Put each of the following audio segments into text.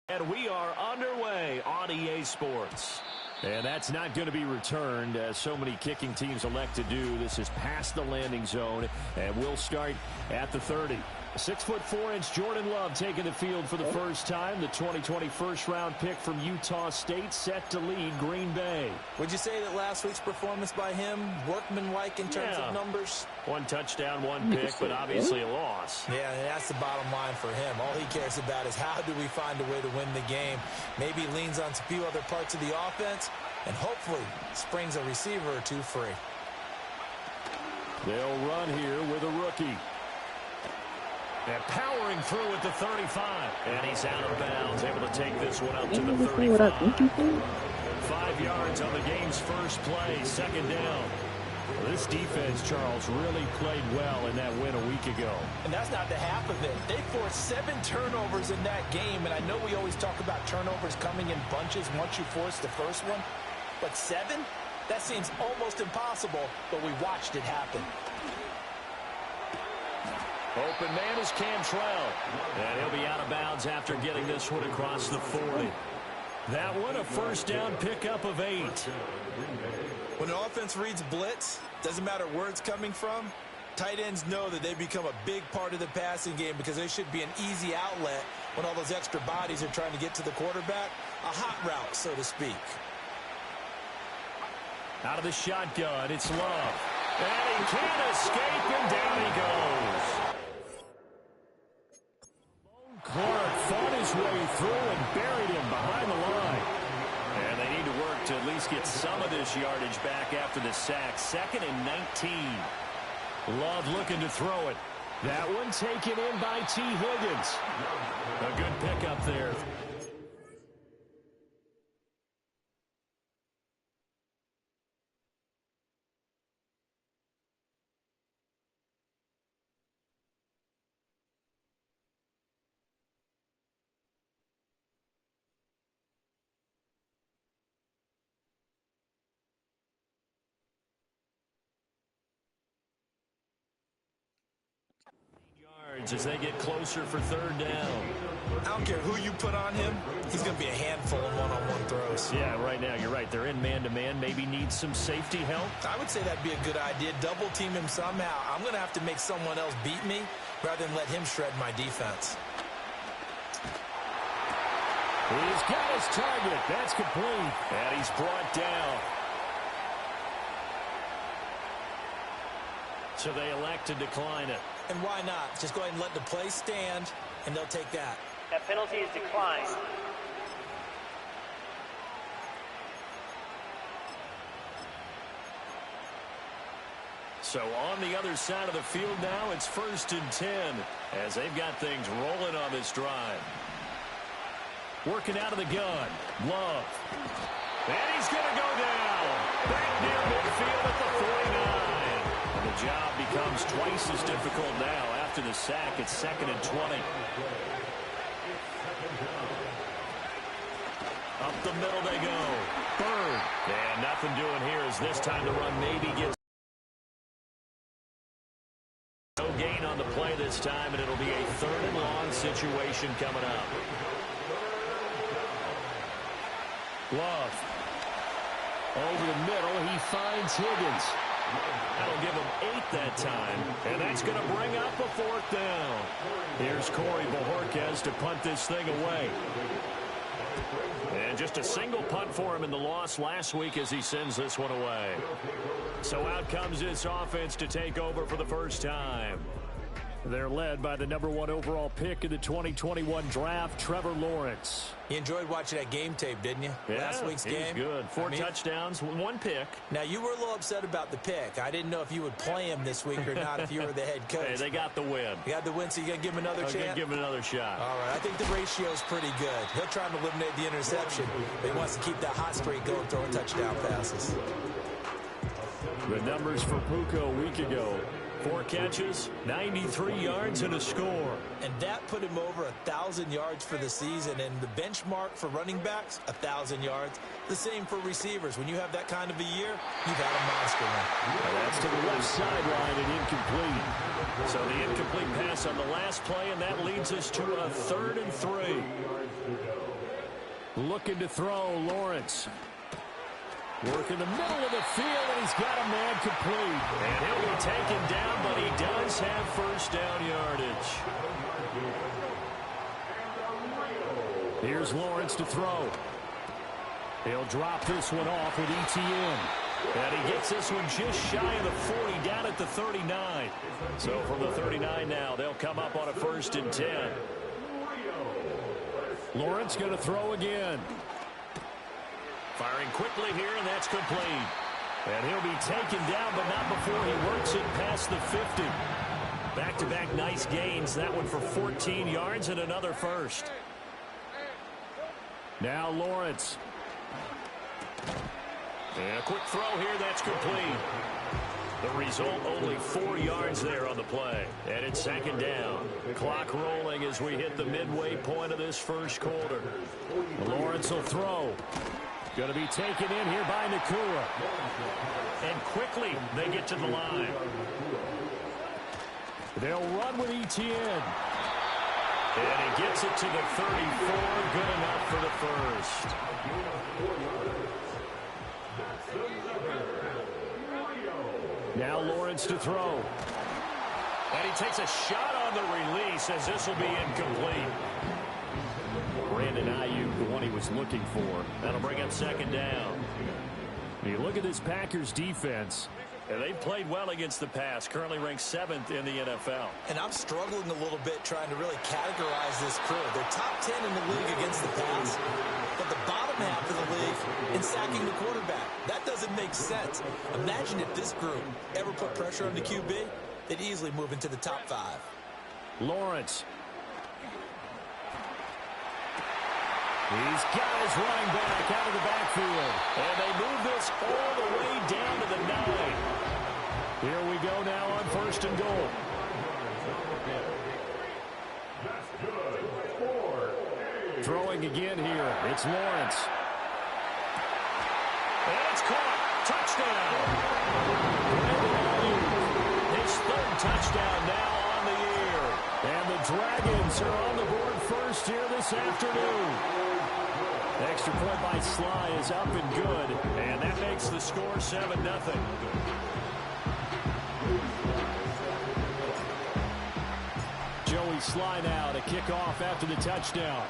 And we are underway on EA Sports. And that's not going to be returned, as so many kicking teams elect to do. This is past the landing zone, and we'll start at the 30. 6'4" Jordan Love taking the field for the first time. The 2020 first-round pick from Utah State set to lead Green Bay. Would you say that last week's performance by him, workmanlike in terms of numbers? One touchdown, one pick, but obviously a loss. Yeah, and that's the bottom line for him. All he cares about is how do we find a way to win the game. Maybe leans on a few other parts of the offense, and hopefully springs a receiver or two free. They'll run here with a rookie. And powering through at the 35. And he's out of bounds, able to take this one up to the 35. 5 yards on the game's first play, second down. Well, this defense, Charles, really played well in that win a week ago. And that's not the half of it. They forced 7 turnovers in that game, and I know we always talk about turnovers coming in bunches once you force the first one. But 7? That seems almost impossible, but we watched it happen. Open man is Cantrell. And he'll be out of bounds after getting this one across the 40. That one a first down pickup of 8. When an offense reads blitz, doesn't matter where it's coming from, tight ends know that they become a big part of the passing game because they should be an easy outlet when all those extra bodies are trying to get to the quarterback. A hot route, so to speak. Out of the shotgun, it's Love. And he can't escape, and down he goes. Clark fought his way through and buried him behind the line. And they need to work to at least get some of this yardage back after the sack. 2nd and 19. Love looking to throw it. That one taken in by T. Higgins. A good pickup there. As they get closer for 3rd down. I don't care who you put on him. He's going to be a handful of one-on-one throws. Yeah, right now, you're right. They're in man-to-man. Maybe needs some safety help. I would say that'd be a good idea. Double team him somehow. I'm going to have to make someone else beat me rather than let him shred my defense. He's got his target. That's complete. And he's brought down. So they elect to decline it. And why not? Just go ahead and let the play stand, and they'll take that. That penalty is declined. So on the other side of the field now, it's 1st and 10 as they've got things rolling on this drive. Working out of the gun. Love. And he's going to go down. Back near midfield at the 49. And the job becomes twice as difficult now after the sack. It's 2nd and 20. Up the middle they go. Bird. And nothing doing here as this time the run maybe gets. No gain on the play this time, and it'll be a 3rd and long situation coming up. Love. Over the middle, he finds Higgins. That'll give him 8 that time, and that's going to bring up a 4th down. Here's Corey Bojorquez to punt this thing away. And just a single punt for him in the loss last week as he sends this one away. So out comes this offense to take over for the first time. They're led by the #1 overall pick in the 2021 draft, Trevor Lawrence. You enjoyed watching that game tape, didn't you? Yeah, Last week's game. He was good. 4 touchdowns, 1 pick. Now, you were a little upset about the pick. I didn't know if you would play him this week or not if you were the head coach. Hey, they got the win. You got the win, so you got to give him another chance? I'm going to give him another shot. All right, I think the ratio's pretty good. He'll try and eliminate the interception, but he wants to keep that hot streak going, throwing touchdown passes. The numbers for Puka a week ago. 4 catches, 93 yards, and a score. And that put him over 1,000 yards for the season. And the benchmark for running backs, 1,000 yards. The same for receivers. When you have that kind of a year, you've had a monster one. And that's to the left sideline and incomplete. So the incomplete pass on the last play, and that leads us to a 3rd and 3. Looking to throw, Lawrence. Work in the middle of the field, and he's got a man complete. And he'll be taken down, but he does have first down yardage. Here's Lawrence to throw. He'll drop this one off with ETN. And he gets this one just shy of the 40, down at the 39. So from the 39 now, they'll come up on a 1st and 10. Lawrence going to throw again. Firing quickly here, and that's complete. And he'll be taken down, but not before he works it past the 50. Back-to-back nice gains. That one for 14 yards and another first. Now Lawrence. And a quick throw here, that's complete. The result, only 4 yards there on the play. And it's 2nd down. Clock rolling as we hit the midway point of this first quarter. Lawrence will throw. Going to be taken in here by Nakua. And quickly they get to the line. They'll run with ETN. And he gets it to the 34. Good enough for the first. Now Lawrence to throw. And he takes a shot on the release as this will be incomplete. Brandon Ayuk, the one he was looking for. That'll bring up 2nd down. You look at this Packers defense. And they've played well against the pass. Currently ranked 7th in the NFL. And I'm struggling a little bit trying to really categorize this crew. They're top 10 in the league against the pass, but the bottom half of the league in sacking the quarterback. That doesn't make sense. Imagine if this group ever put pressure on the QB, they'd easily move into the top 5. Lawrence. He's got his running back out of the backfield. And they move this all the way down to the 9. Here we go now on 1st and goal. Throwing again here. It's Lawrence. And it's caught. Touchdown. His 3rd touchdown now on the year. And the Dragons are on the board first here this afternoon. Extra point by Sly is up and good. And that makes the score 7-0. Joey Sly now to kick off after the touchdown.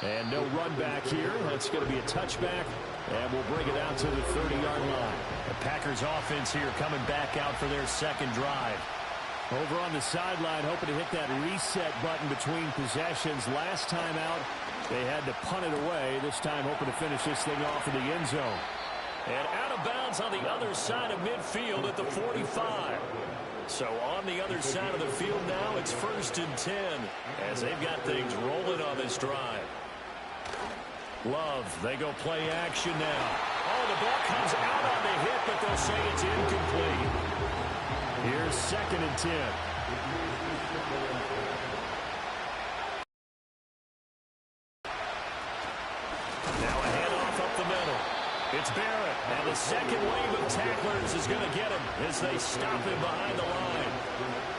And no run back here. That's going to be a touchback. And we'll bring it out to the 30-yard line. The Packers offense here coming back out for their 2nd drive. Over on the sideline, hoping to hit that reset button between possessions. Last time out, they had to punt it away. This time hoping to finish this thing off in the end zone. And out of bounds on the other side of midfield at the 45. So on the other side of the field now, it's 1st and 10 as they've got things rolling on this drive. Love, they go play action now. Oh, the ball comes out on the hit, but they'll say it's incomplete. Here's 2nd and 10. Now a handoff up the middle. It's Barrett, and the second wave of tacklers is going to get him as they stop him behind the line.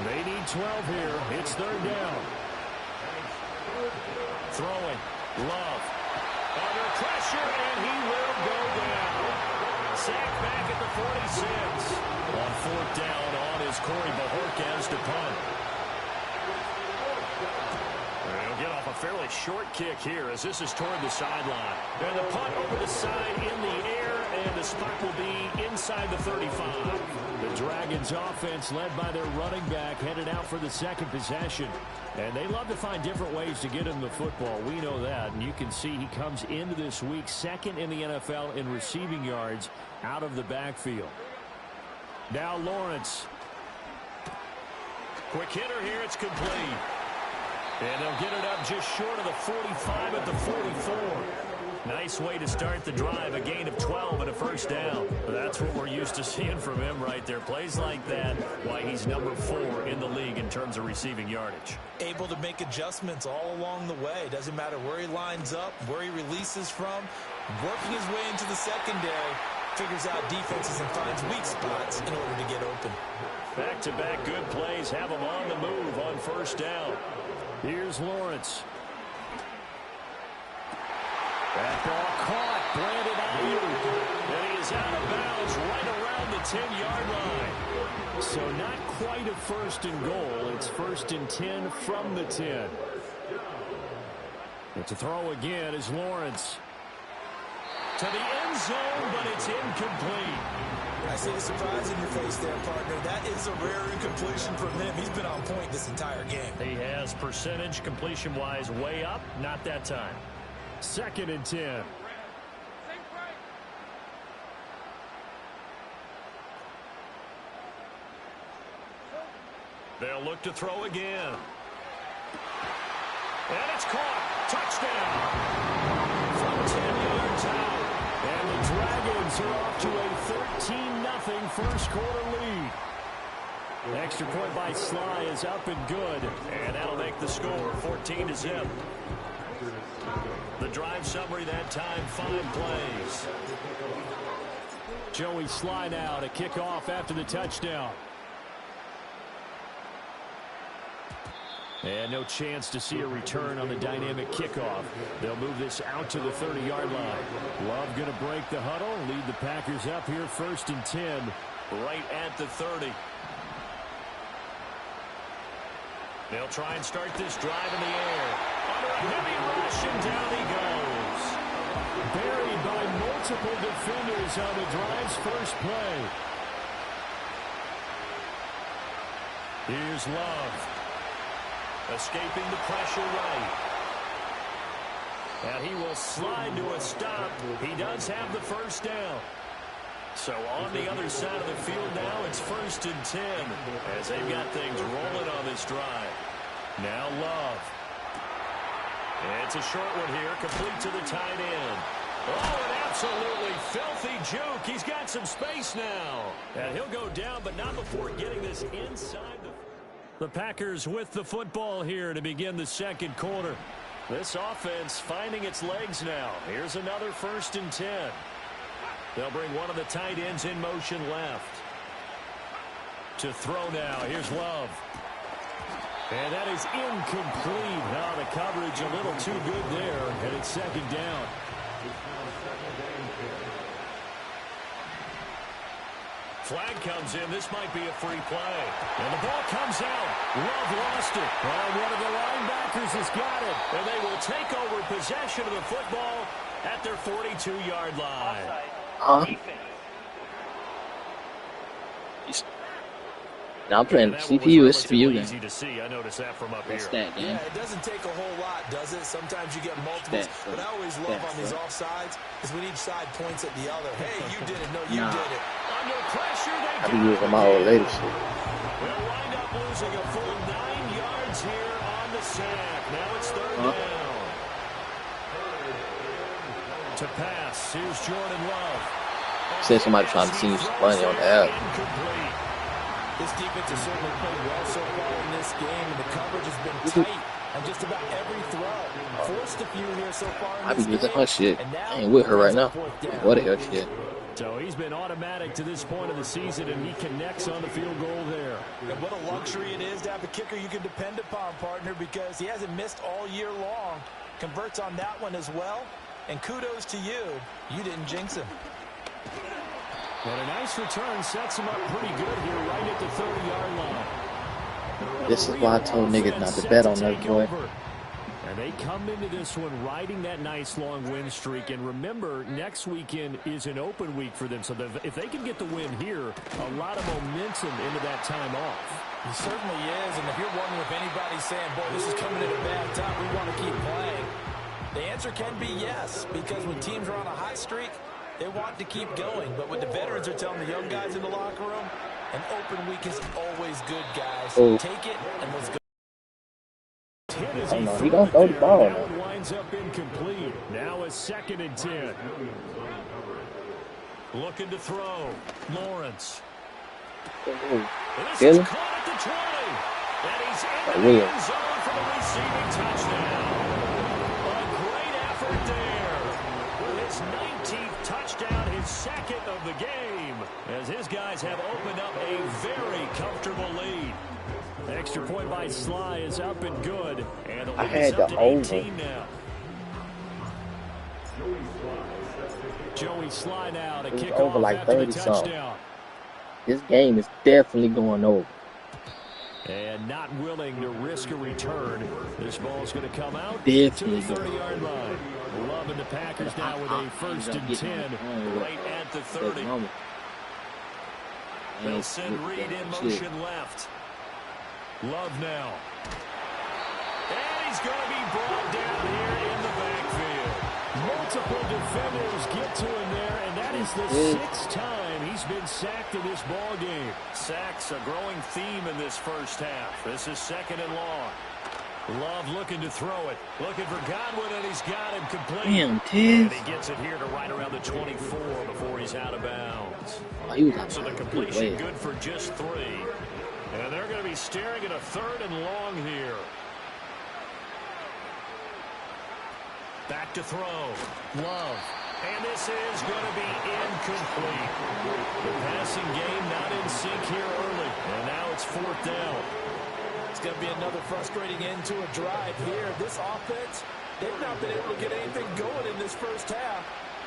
They need 12 here. It's 3rd down. Throwing. Love. Under pressure, and he will go down. Sacked back at the 46. On 4th down on is Corey Bajorquez to punt. He'll get off a fairly short kick here as this is toward the sideline. And the punt over the side in the air, and the spot will be inside the 35. The Dragons offense led by their running back headed out for the 2nd possession. And they love to find different ways to get him the football. We know that. And you can see he comes into this week 2nd in the NFL in receiving yards out of the backfield. Now Lawrence. Quick hitter here. It's complete. And they'll get it up just short of the 45 at the 44. Nice way to start the drive, a gain of 12 and a first down. That's what we're used to seeing from him right there. Plays like that, why he's number 4 in the league in terms of receiving yardage. Able to make adjustments all along the way. Doesn't matter where he lines up, where he releases from. Working his way into the secondary, figures out defenses and finds weak spots in order to get open. Back-to-back good plays have him on the move on first down. Here's Lawrence. That ball caught, Brandon Ayuk, and he is out of bounds right around the 10-yard line. So not quite a first and goal. It's first and 10 from the 10. But to throw again is Lawrence. To the end zone, but it's incomplete. I see the surprise in your face there, partner. That is a rare incompletion from him. He's been on point this entire game. He has percentage completion-wise way up, not that time. Second and 10. They'll look to throw again. And it's caught. Touchdown. From 10 yards out. And the Dragons are off to a 13-0 first quarter lead. The extra point by Sly is up and good. And that'll make the score 14-0. The drive summary that time, 5 plays. Joey Sly now to kick off after the touchdown. And no chance to see a return on the dynamic kickoff. They'll move this out to the 30-yard line. Love going to break the huddle, lead the Packers up here first and 10, right at the 30. They'll try and start this drive in the air. Under a heavy rush, and down he goes. Buried by multiple defenders on the drive's first play. Here's Love. Escaping the pressure right. And he will slide to a stop. He does have the first down. So on the other side of the field now, it's first and 10 as they've got things rolling on this drive. Now Love. It's a short one here, complete to the tight end. Oh, an absolutely filthy juke. He's got some space now. And he'll go down, but not before getting this inside the Packers with the football here to begin the second quarter. This offense finding its legs now. Here's another first and 10. They'll bring one of the tight ends in motion left. To throw now. Here's Love. And that is incomplete. Now the coverage a little too good there. And it's second down. Flag comes in. This might be a free play. And the ball comes out. Love lost it. Well, one of the linebackers has got it. And they will take over possession of the football at their 42-yard line. Now I'm playing CPU, it's CPU game. Easy to see. I noticed that from up That's here. that game. Yeah, it doesn't take a whole lot, does it? Sometimes you get multiples. But I always love on these offsides is when each side points at the other. Hey, you did it. No, you did it. Under pressure, they I be using my old lady shit. They'll wind up losing a full 9 yards here on the sack. Now it's third down. To pass, here's Jordan Love. Said somebody trying to see some money on the app. Incomplete. This defense has certainly played well so far in this game, and the coverage has been tight on just about every throw. Forced a few here so far in I be this using game, her shit. and now I ain't with her right now. fourth down. What the hell shit? So he's been automatic to this point of the season, and he connects on the field goal there. And what a luxury it is to have a kicker you can depend upon, partner, because he hasn't missed all year long. Converts on that one as well. And kudos to you. You didn't jinx him. And a nice return sets him up pretty good here right at the 30-yard line. This is why I told niggas not to bet on that boy. And they come into this one riding that nice long win streak. And remember, next weekend is an open week for them. So if they can get the win here, a lot of momentum into that time off. He certainly is. And if you're wondering if anybody's saying, boy, this is coming at a bad time, we want to keep playing, the answer can be yes. Because when teams are on a hot streak, they want to keep going. But what the veterans are telling the young guys in the locker room, an open week is always good, guys. Take it and let's go. hit as Oh he no, threw he gonna it throw the there. ball That now. one winds up incomplete. Now a 2nd and 10. Looking to throw. Lawrence. This Really? is caught at the 20. And he's Oh, into the yeah. end zone for the receiving touchdown. A great effort there. With his 19th touchdown, his 2nd of the game. As his guys have opened up a very comfortable lead. Extra point by Sly is up and good. And the I lead is had up the to over. 18 now. Joey Sly now to It was kick over off like after the 30 something. touchdown. This game is definitely going over. And not willing to risk a return. This ball is going to come out Definitely to the 30-yard line. Love and the Packers now with a 1st and 10 right at the 30. They'll send Reed in motion left. Love now. And he's going to be brought down here in the backfield. Multiple defenders get to him there, and that is the 6th time he's been sacked in this ball game. Sacks a growing theme in this first half. This is 2nd and long. Love looking to throw it. Looking for Godwin, and he's got him complete. Damn, And Tiz. he gets it here to right around the 24 before he's out of bounds. Oh, he was out So the of completion bounds. good for just 3. And they're going to be staring at a 3rd and long here. Back to throw. Love. And this is going to be incomplete. The passing game not in sync here early. And now it's 4th down. It's going to be another frustrating end to a drive here. This offense, they've not been able to get anything going in this first half.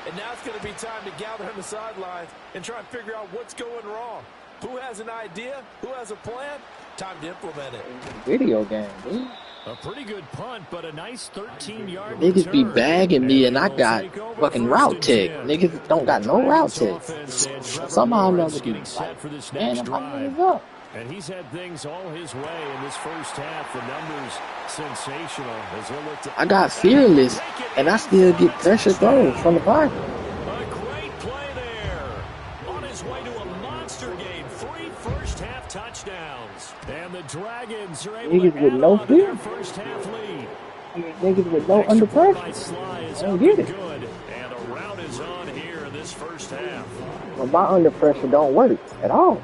And now it's going to be time to gather on the sidelines and try and figure out what's going wrong. Who has an idea? Who has a plan? Time to implement it. Video game, dude. A pretty good punt, but a nice 13-yard Niggas be return. bagging me and I they'll got take over fucking 1st route and tech. 10. Niggas don't got no route tech. Offense and Trevor Somehow I'm Lawrence never getting get set like, for this man, next I'm drive. up. And he's had things all his way in this first half. The numbers sensational as he'll look to I got fearless and I still get pressure throws from the pocket. a great play there. On his way to a monster game. 3 first-half touchdowns. And the Dragons are able Niggas to with add no on to their fear. first-half lead. Niggas with no Extra under point by pressure. Sly is I don't up get and it. good. And a route is on here in this first half. Well, my under pressure don't work at all.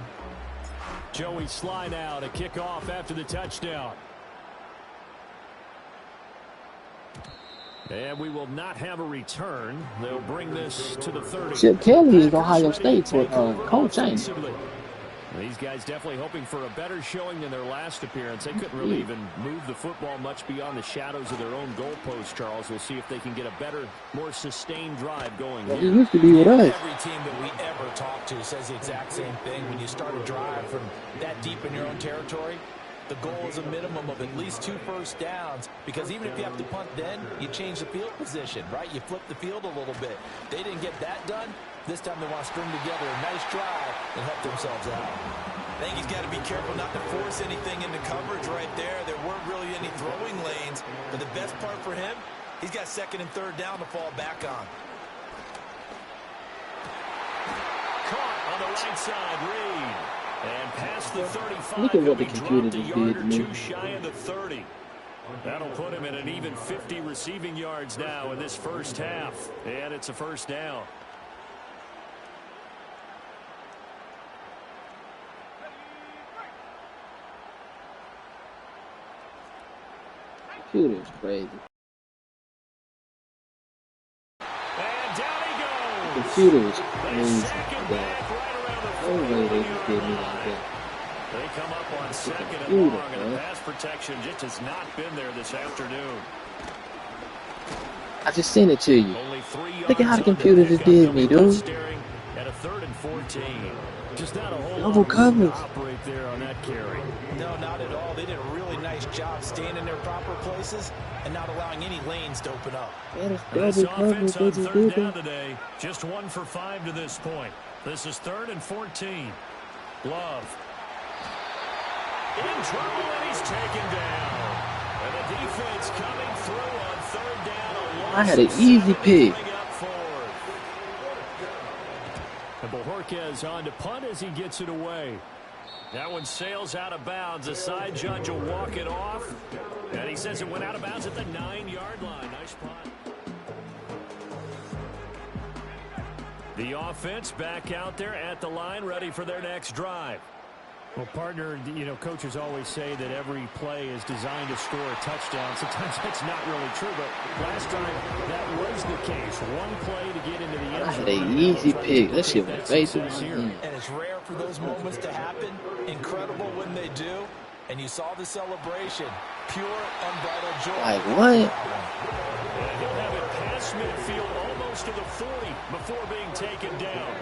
Joey Sly now to kick off after the touchdown. And we will not have a return. They'll bring this to the 30. Chip Kelly is Ohio Packers ready State to for take over coach, ain't he? offensively. These guys definitely hoping for a better showing than their last appearance. They couldn't really even move the football much beyond the shadows of their own goalpost, Charles. We'll see if they can get a better, more sustained drive going Well, here. he used to be with us. Every team that we ever talk to says the exact same thing. When you start a drive from that deep in your own territory, the goal is a minimum of at least 2 first downs, because even if you have to punt then, you change the field position, right? You flip the field a little bit. They didn't get that done. This time they want to string together a nice drive and help themselves out. I think he's got to be careful not to force anything into coverage right there. There weren't really any throwing lanes, but the best part for him, he's got 2nd and 3rd down to fall back on. Caught on the right side, Reed. And past the 35, Look at he'll what the be computer dropped a just yard did or to me. 2 shy of the 30. That'll put him at an even 50 receiving yards now in this first half. And it's a 1st down. Computer is crazy. And down he goes. Computer is They crazy. sack him Yeah. back right around the No way they 40-yard just did me line. like that. They come up on 2nd and Computer, long, and the man. pass protection just has not been there this afternoon. I just sent it to you. Only 3 yards Look at how the on computer pick just up. did They'll me, be left dude. staring at a 3rd and 14. Just not a whole Double lot of room coverage. to operate there on that carry. No, not at all. They did a really nice job staying in their proper places and not allowing any lanes to open up. That is And this double coverage. offense They on just 3rd did down that. today, just 1 for 5 to this point. This is 3rd and 14. Love. In trouble, and he's taken down. And the defense coming through on 3rd down. I had an easy pick. And Bojorquez on to punt as he gets it away. That one sails out of bounds. The side judge will walk it off. And he says it went out of bounds at the 9-yard line. Nice punt. The offense back out there at the line, ready for their next drive. Well, partner, you know, coaches always say that every play is designed to score a touchdown. Sometimes that's not really true, but last time that was the case. One play to get into the end zone. That's an easy pick. That shit was basic. And it's rare for those moments to happen. Incredible when they do. And you saw the celebration. Pure, unbridled joy. Like what? And he'll have it past midfield almost to the 40 before being taken down.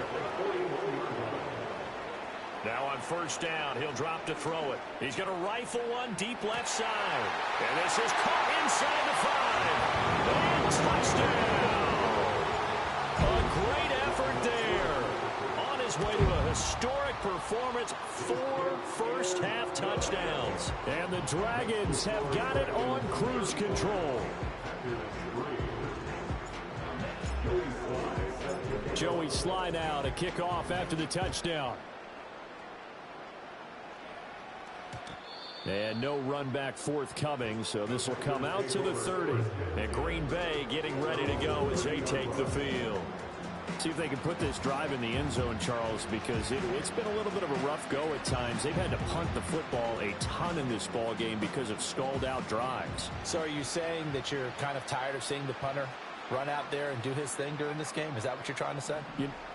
Now on first down, he'll drop to throw it. He's going to rifle one deep left side. And this is caught inside the 5. And touchdown! A great effort there. On his way to a historic performance, 4 first-half touchdowns. And the Dragons have got it on cruise control. Joey Sly now to kick off after the touchdown. And no run back forthcoming, so this will come out to the 30. And Green Bay getting ready to go as they take the field. See if they can put this drive in the end zone, Charles, because it's been a little bit of a rough go at times. They've had to punt the football a ton in this ball game because of stalled-out drives. So are you saying that you're kind of tired of seeing the punter run out there and do his thing during this game? Is that what you're trying to say?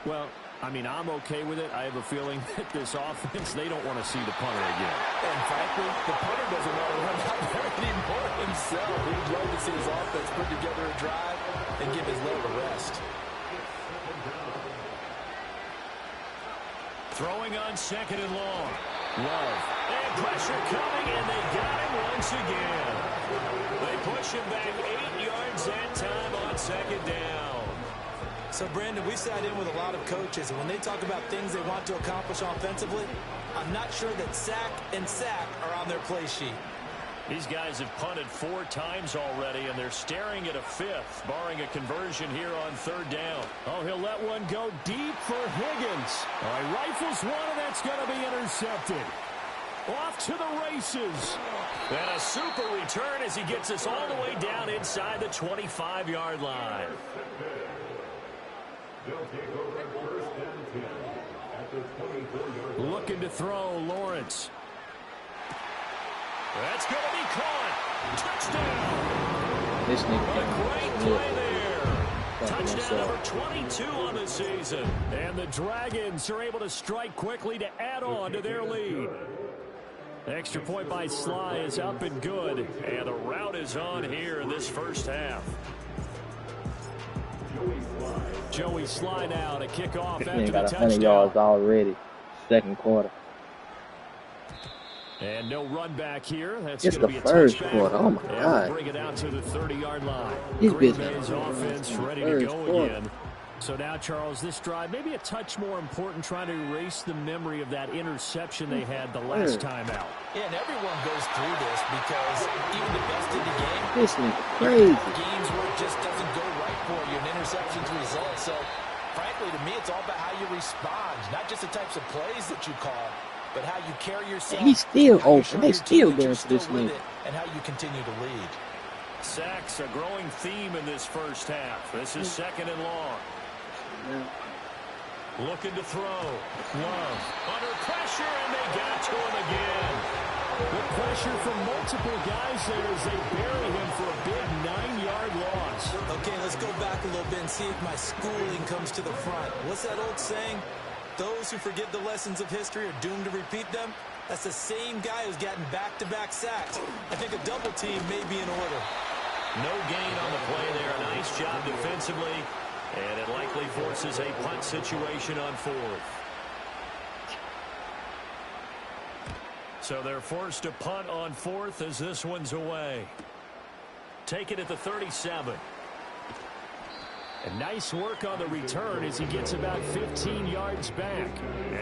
Well, I mean, I'm okay with it. I have a feeling that this offense, they don't want to see the punter again. And frankly, the punter doesn't want to run out there anymore himself. He'd love to see his offense put together a drive and give his leg a rest. Throwing on second and long. Love. And pressure coming, and they got him once again. They push him back 8 yards that time on second down. So, Brandon, we sat in with a lot of coaches, and when they talk about things they want to accomplish offensively, I'm not sure that sack and sack are on their play sheet. These guys have punted 4 times already, and they're staring at a 5th, barring a conversion here on third down. Oh, he'll let one go deep for Higgins. Oh, he rifles one, and that's going to be intercepted. Off to the races. And a super return as he gets us all the way down inside the 25-yard line. Looking to throw, Lawrence. That's going to be caught. Touchdown. This A great play there. Touchdown number 22 on the season. And the Dragons are able to strike quickly to add on to their lead. Extra point by Sly is up and good. And the route is on here in this first half. Joey Sly now to kick off after the got touchdown. 100 yards already. Second quarter. And no run back here. That's It's going to the be a first touchback. quarter. Oh, my And God. we'll bring it out to the 30-yard line. This Green bitch Bay's got offense the ready to first go quarter. again. So now, Charles, this drive, maybe a touch more important, trying to erase the memory of that interception they had the last time out. Yeah, and everyone goes through this because even the best in the game, This nigga crazy. games where it just doesn't go right for you, and interceptions result. So, frankly, to me, it's all about how you respond, not just the types of plays that you call, but how you carry yourself. He's still how you open. show They your still team that going you're for this still with nigga. it, and how you continue to lead. Sacks, a growing theme in this first half. This is second and long. Looking to throw. Love. Under pressure, and they got to him again. The pressure from multiple guys there as they bury him for a big 9-yard loss. Okay, let's go back a little bit and see if my schooling comes to the front. What's that old saying? Those who forget the lessons of history are doomed to repeat them. That's the same guy who's gotten back-to-back sacks. I think a double team may be in order. No gain on the play there. Nice job defensively. And it likely forces a punt situation on fourth. So they're forced to punt on fourth as this one's away. Take it at the 37. And nice work on the return as he gets about 15 yards back.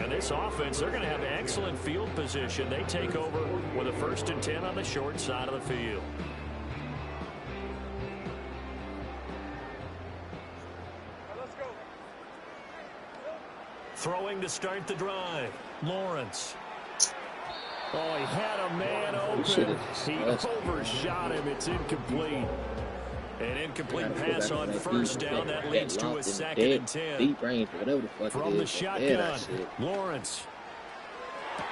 And this offense, they're going to have excellent field position. They take over with a 1st and 10 on the short side of the field. Throwing to start the drive. Lawrence. Oh, he had a man open. He overshot him. It's incomplete. An incomplete pass on first down. That leads to a 2nd and 10. Deep range, whatever the fuck From the shotgun, Lawrence. Oh,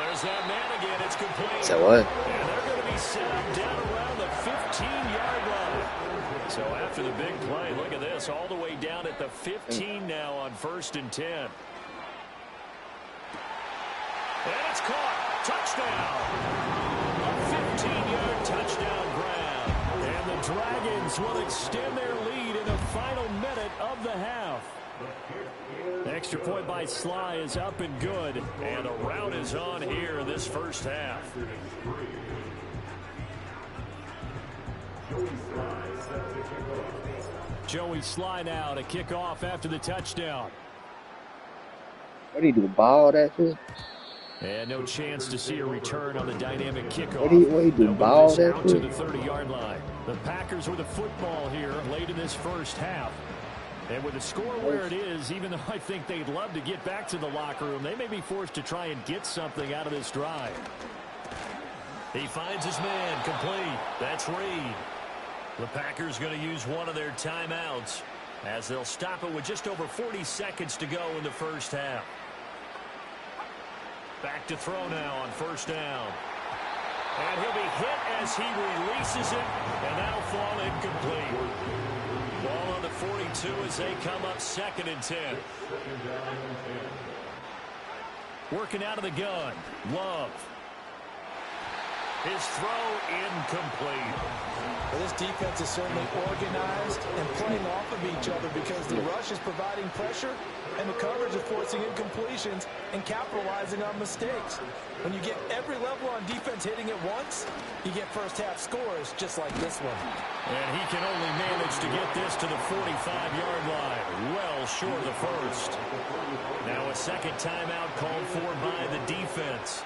there's that man again. It's complete. So what? And they're going to be set up down around the 15-yard line. So after the big play, look at this. All the way down at the 15 now on 1st and 10. And it's caught. Touchdown. A 15-yard touchdown grab. And the Dragons will extend their lead in the final minute of the half. Extra point by Sly is up and good. And a rout is on here in this first half. Joey Sly now to kick off after the touchdown. What do you do, ball that shit? And no chance to see a return on the dynamic kickoff. What do you do, ball that out to the 30-yard line. The Packers with the football here late in this first half. And with the score where it is, even though I think they'd love to get back to the locker room, they may be forced to try and get something out of this drive. He finds his man complete. That's Reed. The Packers going to use one of their timeouts as they'll stop it with just over 40 seconds to go in the first half. Back to throw now on first down. And he'll be hit as he releases it, and that'll fall incomplete. Ball on the 42 as they come up 2nd and 10. Working out of the gun, Love. His throw incomplete. Well, this defense is certainly organized and playing off of each other because the rush is providing pressure and the coverage is forcing incompletions and capitalizing on mistakes. When you get every level on defense hitting at once, you get first half scores just like this one. And he can only manage to get this to the 45-yard line, well short of the first. Now a second timeout called for by the defense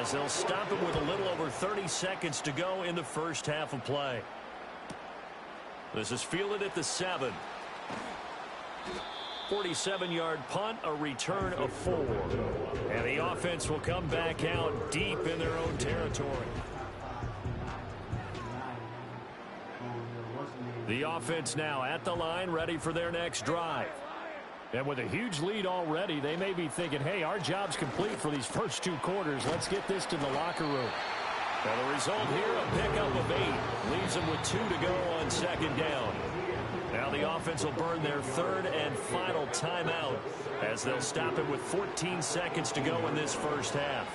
as they'll stop it with a little over 30 seconds to go in the first half of play. This is fielded at the 7. 47-yard punt, a return of 4. And the offense will come back out deep in their own territory. The offense now at the line, ready for their next drive. And with a huge lead already, they may be thinking, hey, our job's complete for these first 2 quarters. Let's get this to the locker room. And the result here, a pickup of 8. Leaves them with 2 to go on 2nd down. Now the offense will burn their 3rd and final timeout as they'll stop it with 14 seconds to go in this first half.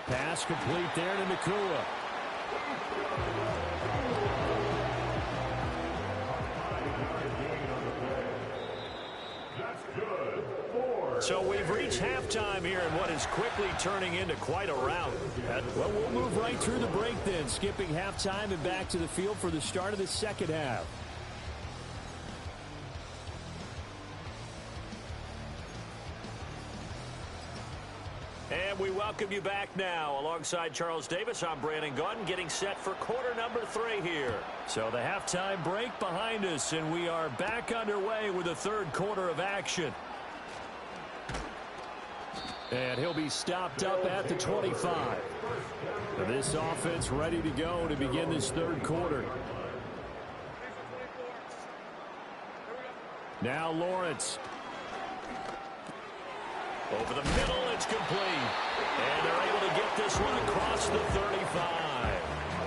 Pass complete there to Nakua. So we've reached halftime here in what is quickly turning into quite a rout. Well, we'll move right through the break then, skipping halftime and back to the field for the start of the second half. And we welcome you back now. Alongside Charles Davis, I'm Brandon Gunn, getting set for quarter number 3 here. So the halftime break behind us, and we are back underway with the 3rd quarter of action. And he'll be stopped up at the 25. And this offense ready to go to begin this 3rd quarter. Now Lawrence. Over the middle, it's complete. And they're able to get this one across the 35.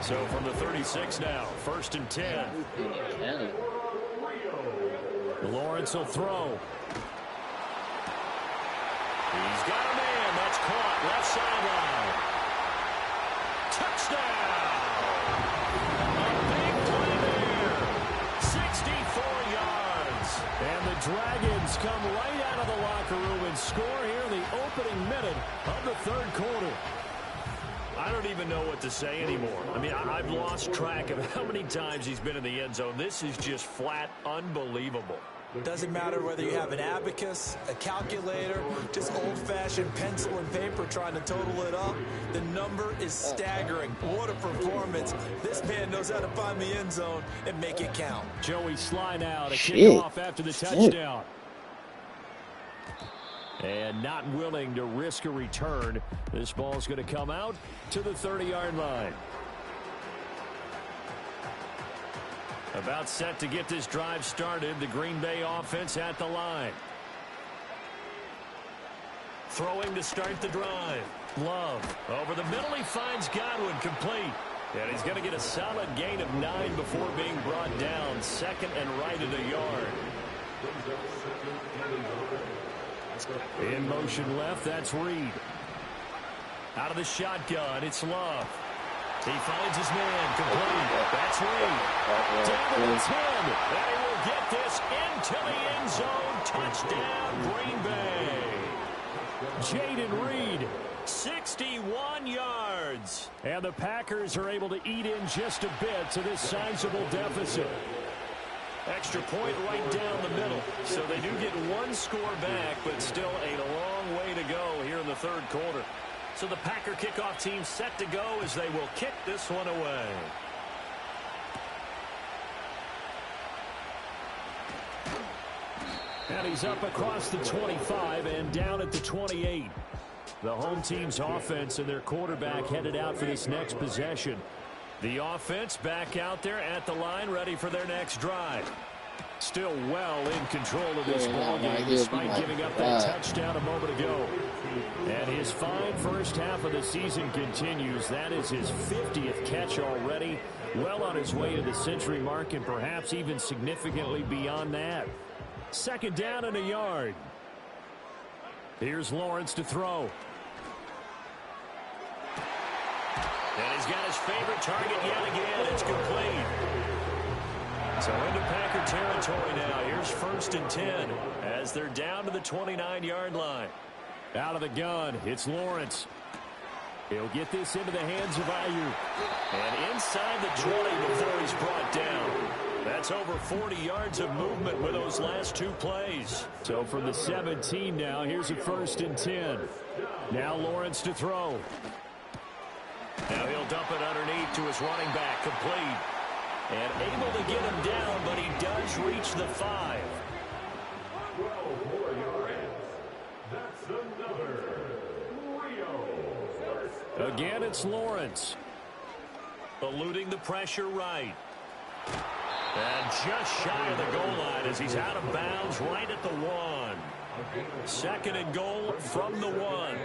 So from the 36 now, 1st and 10. Lawrence will throw. He's got a man. That's caught. Left sideline. Touchdown. A big play there. 64 yards. And the Dragons come right out of the locker room and score here in the opening minute of the 3rd quarter. I don't even know what to say anymore. I mean, I've lost track of how many times he's been in the end zone. This is just flat unbelievable. Doesn't matter whether you have an abacus, a calculator, just old-fashioned pencil and paper trying to total it up. The number is staggering. What a performance. This man knows how to find the end zone and make it count. Joey Sly now to kick off after the touchdown. And not willing to risk a return. This ball's going to come out to the 30-yard line. About set to get this drive started. The Green Bay offense at the line. Throwing to start the drive. Love over the middle. He finds Godwin complete. And he's going to get a solid gain of 9 before being brought down. Second and right at a yard. In motion left, that's Reed. Out of the shotgun, it's Love. He finds his man, complete. That's Reed. Down to the 10. And he will get this into the end zone. Touchdown, Green Bay. Jaden Reed, 61 yards. And the Packers are able to eat in just a bit to this sizable deficit. Extra point right down the middle. So they do get one score back, but still a long way to go here in the third quarter. So the Packer kickoff team set to go as they will kick this one away. And he's up across the 25 and down at the 28. The home team's offense and their quarterback headed out for this next possession. The offense back out there at the line, ready for their next drive. Still well in control of this ballgame despite giving up that touchdown a moment ago. And his fine first half of the season continues. That is his 50th catch already. Well on his way to the century mark and perhaps even significantly beyond that. Second down and a yard. Here's Lawrence to throw. And he's got his favorite target yet again. It's complete. So into Packer territory now. Here's first and 10 as they're down to the 29-yard line. Out of the gun, it's Lawrence. He'll get this into the hands of Ayuk. And inside the 20 before he's brought down. That's over 40 yards of movement with those last two plays. So from the 17 now, here's a first and 10. Now Lawrence to throw. Now he'll dump it underneath to his running back, complete. And able to get him down, but he does reach the 5. 12 more yards. That's another Rio. Again, it's Lawrence. Eluding the pressure right. And just shy of the goal line as he's out of bounds right at the 1. Second and goal from the 1.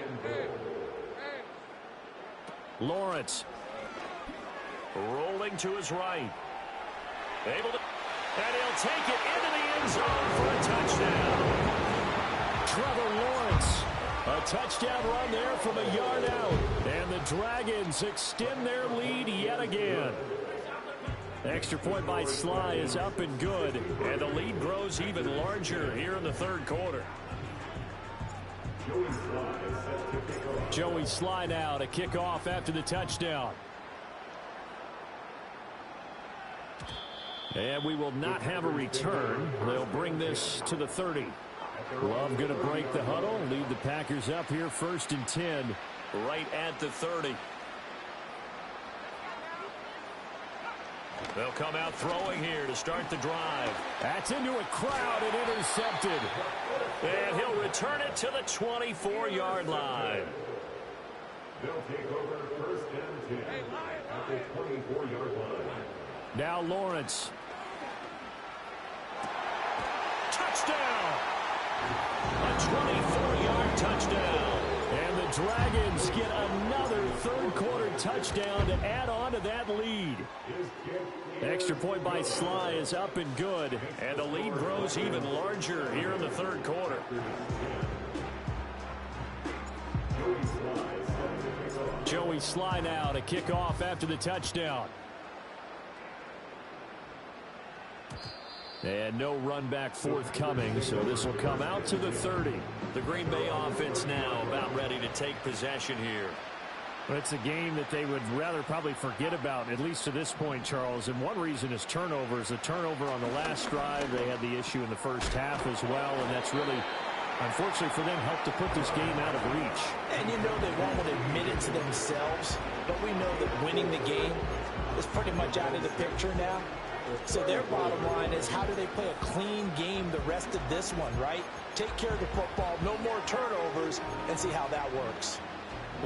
Lawrence rolling to his right. Able to, and he'll take it into the end zone for a touchdown. Trevor Lawrence, a touchdown run there from a yard out. And the Dragons extend their lead yet again. Extra point by Sly is up and good. And the lead grows even larger here in the third quarter. Joey Sly now to kick off after the touchdown. And we will not have a return. They'll bring this to the 30. Love going to break the huddle. Lead the Packers up here first and 10. Right at the 30. They'll come out throwing here to start the drive. That's into a crowd and intercepted. And he'll return it to the 24-yard line. They'll take over first and 10 at the 24-yard line. Now Lawrence. Touchdown! A 24-yard touchdown. And the Dragons get another third-quarter touchdown to add on to that lead. Extra point by Sly is up and good. And the lead grows even larger here in the third quarter. Joey Sly now to kick off after the touchdown. And no run back forthcoming, so this will come out to the 30. The Green Bay offense now about ready to take possession here. But it's a game that they would rather probably forget about, at least to this point, Charles. And one reason is turnovers. A turnover on the last drive. They had the issue in the first half as well, and that's really, unfortunately for them, helped to put this game out of reach. And you know they won't admit it to themselves, but we know that winning the game is pretty much out of the picture now. So their bottom line is, how do they play a clean game the rest of this one, right? take care of the football, no more turnovers, and see how that works.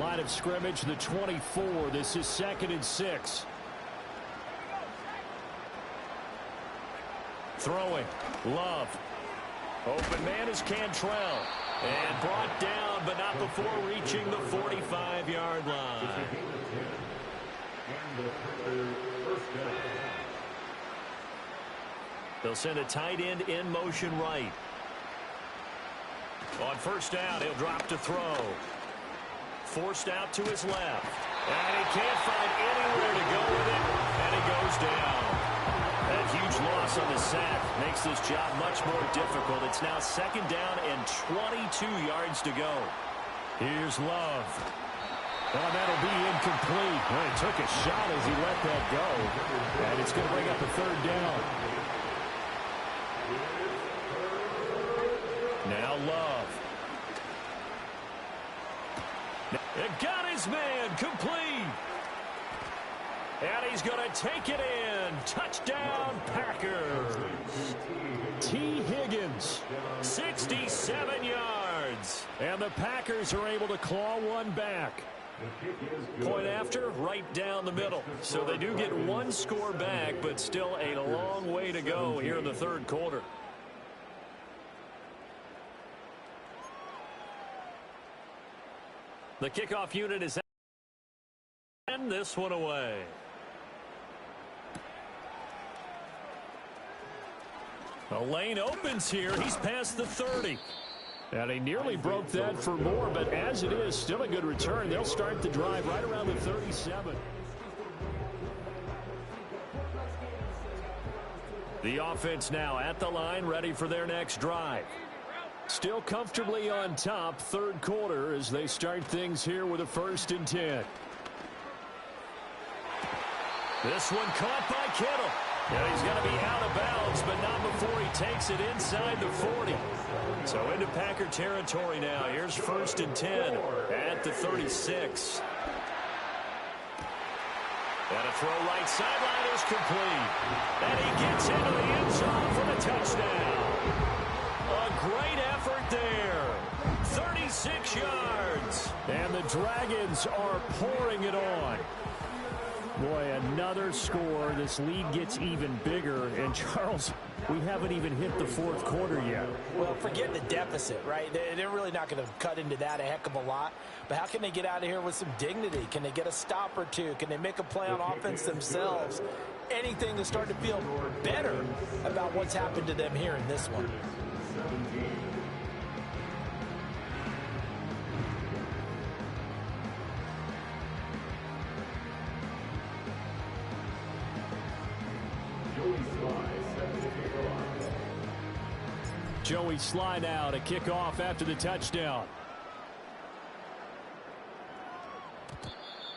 Line of scrimmage, the 24. This is 2nd and 6. Throwing. Love. Open man is Cantrell. And brought down, but not before reaching the 45-yard line. They'll send a tight end in motion right. On first down, he'll drop to throw. Forced out to his left. And he can't find anywhere to go with it. And he goes down. That huge loss on the sack makes this job much more difficult. It's now 2nd down and 22 yards to go. Here's Love. Oh, that'll be incomplete. Well, he took a shot as he let that go. And it's going to bring up a 3rd down. Now Love. It got his man complete. And he's going to take it in. Touchdown, Packers. T. Higgins, 67 yards. And the Packers are able to claw one back. Point after, right down the middle. So they do get one score back, but still a long way to go here in the 3rd quarter. The kickoff unit is and this one away. The lane opens here. He's past the 30. And he nearly broke that for more, but as it is, still a good return. They'll start the drive right around the 37. The offense now at the line, ready for their next drive. Still comfortably on top, 3rd quarter, as they start things here with a 1st and 10. This one caught by Kittle. Yeah, he's going to be out of bounds, but not before he takes it inside the 40. So into Packer territory now. Here's 1st and 10 at the 36. And a throw right sideline is complete. And he gets into the end zone for the touchdown. A great effort there. 36 yards. And the Dragons are pouring it on. Boy, another score. This lead gets even bigger. And, Charles, we haven't even hit the 4th quarter yet. Well, forget the deficit, right? They're really not going to cut into that a heck of a lot. But how can they get out of here with some dignity? Can they get a stop or two? Can they make a play on offense themselves? Anything to start to feel better about what's happened to them here in this one. Joey Sly now to kick off after the touchdown.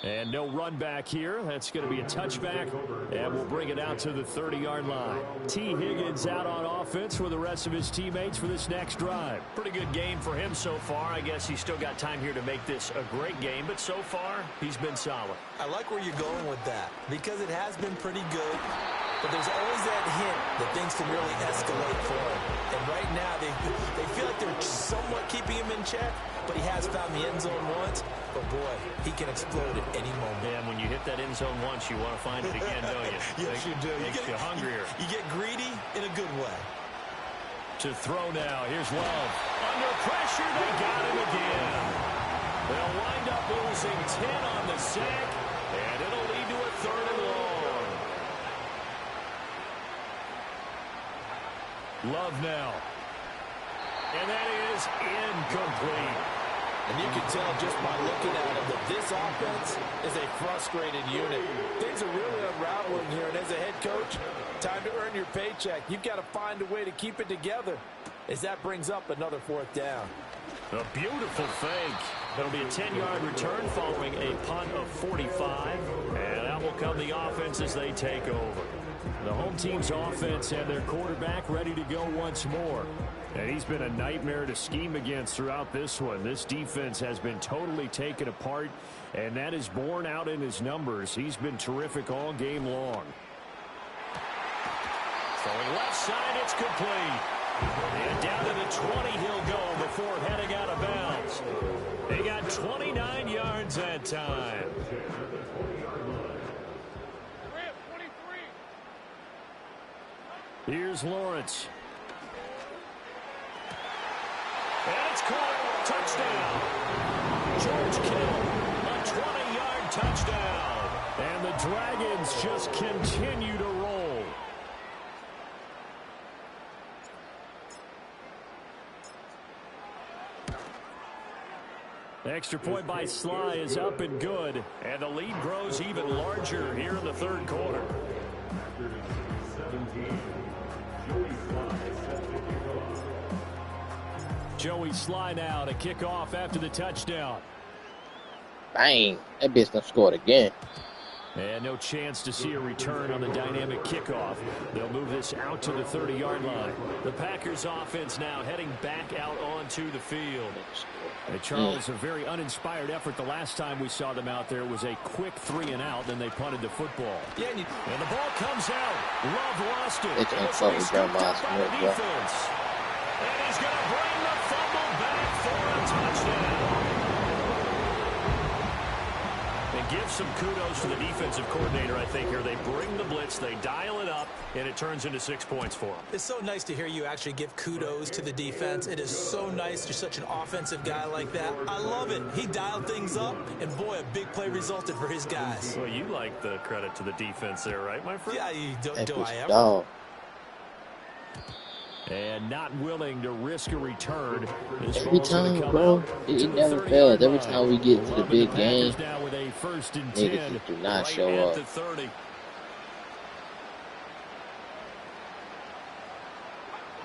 And no run back here. That's going to be a touchback, and we'll bring it out to the 30-yard line. T. Higgins out on offense with the rest of his teammates for this next drive. Pretty good game for him so far. I guess he's still got time here to make this a great game, but so far he's been solid. I like where you're going with that because it has been pretty good, but there's always that hint that things can really escalate for him. And right now they feel like they're somewhat keeping him in check, but he has found the end zone once. But, boy, he can explode at any moment. And when you hit that end zone once, you want to find it again, don't you? Yes, you do. Makes you hungrier. You get greedy in a good way. To throw now. Here's Love. Under pressure, they got him again. They'll wind up losing 10 on the sack, and it'll lead to a 3rd and long. Love now. And that is incomplete. And you can tell just by looking at him that this offense is a frustrated unit. Things are really unraveling here, and as a head coach, time to earn your paycheck. You've got to find a way to keep it together as that brings up another 4th down. A beautiful fake. It'll be a 10-yard return following a punt of 45, and out will come the offense as they take over. The home team's offense and their quarterback ready to go once more. And he's been a nightmare to scheme against throughout this one. This defense has been totally taken apart, and that is borne out in his numbers. He's been terrific all game long. Throwing left side, it's complete. And down to the 20 he'll go before heading out of bounds. They got 29 yards that time. Here's Lawrence. And it's caught. Touchdown. George Kittle, a 20-yard touchdown. And the Dragons just continue to roll. Extra point by Sly is up and good. And the lead grows even larger here in the third quarter. Joey Sly now to kick off after the touchdown. Bang. That bitch done scored again. And no chance to see a return on the dynamic kickoff. They'll move this out to the 30-yard line. The Packers offense now heading back out onto the field. And Charles, a very uninspired effort the last time we saw them out there. It was a quick 3-and-out, then they punted the football. Yeah, and the ball comes out. Love lost it. They can't fuck with Grandma Smith, bro. And he's going to bring the fumble back for a touchdown. And give some kudos to the defensive coordinator, I think, here. They bring the blitz, they dial it up, and it turns into 6 points for them. It's so nice to hear you actually give kudos to the defense. It is so nice. You're such an offensive guy like that. I love it. He dialed things up, and boy, a big play resulted for his guys. Well, you like the credit to the defense there, right, my friend? Yeah, do I ever? Dog. And not willing to risk a return. Every time, bro, it never fails. Every time we get to the big game, niggas just do not show up.